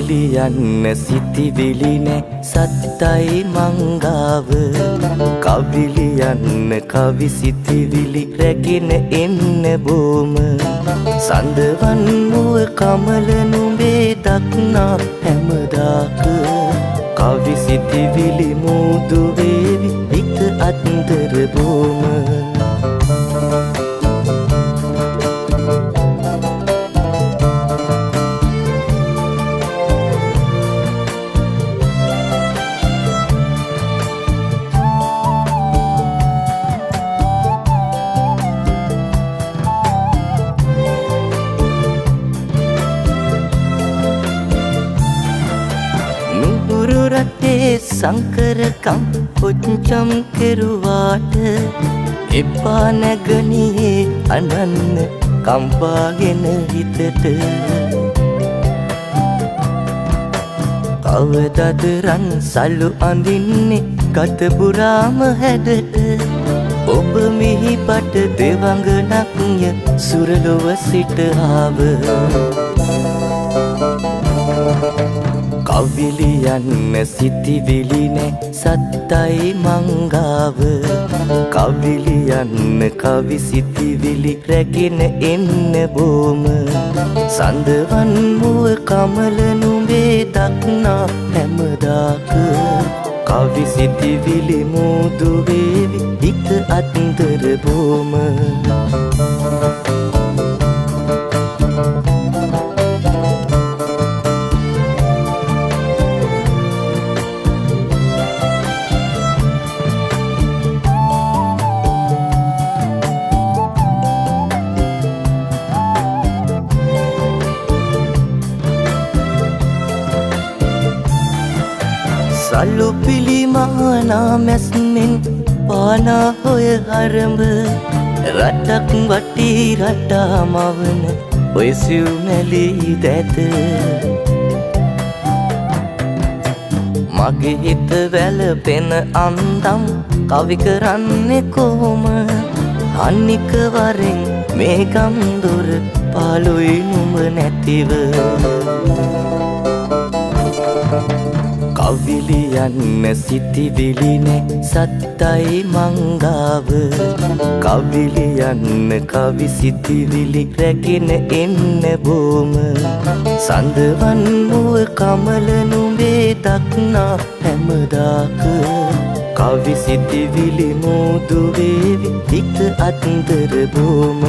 කවිලි යන්න සිතිවිලි නෑ සත්තයි මංගාව කවිලි යන්න කවි සිතිවිලි රැගෙන එන්න බොම සඳවන් මුව කමල නුඹේ දක්නා හැමදාක කවි සිතිවිලි මුදු වේවි හිත අත්තර බොම රටේ සංකරකම් පොච්චම් කෙරුවාට එපා නැගනියේ අනන්න කම්පාගෙන හිතට කවදද රන් සලු අඳින්නේ ගත පුරාම හැඩට ඔබ මිහි පට දෙවඟනක්ය සුරලොව සිට ආව කවිලි යන්න සිතිවිලි නෑ සත්තයි මංගාව කවිලි යන්න කවි සිතිවිලි රැගෙන එන්න බොම සඳවන් මුව කමල නුඹේ දක්නා හැමදාක කවි සිතිවිලි මුදු වේවි හිත අත්තර බොම සල්ලු පිළිමානා මැස්මෙන් පානා හොය හරඹ රටක් වටි රටා මවන ඔය සිව් මැලි දැත මගේ හිත වැළපෙන අන්දම් කවි කරන්නේ කොහොම අනික වරෙන් මේ ගම්දොර පාළුයි නුඹ නැතිව කවිලි යන්න සිතිවිලි නෑ සත්තයි මංගාව කවිලි යන්න කවි සිතිවිලි රැගෙන එන්න බොම සඳවන් මුව කමල නුඹේ දක්නා හැමදාක කවි සිතිවිලි මුදු වේවි හිත අත්තර බොම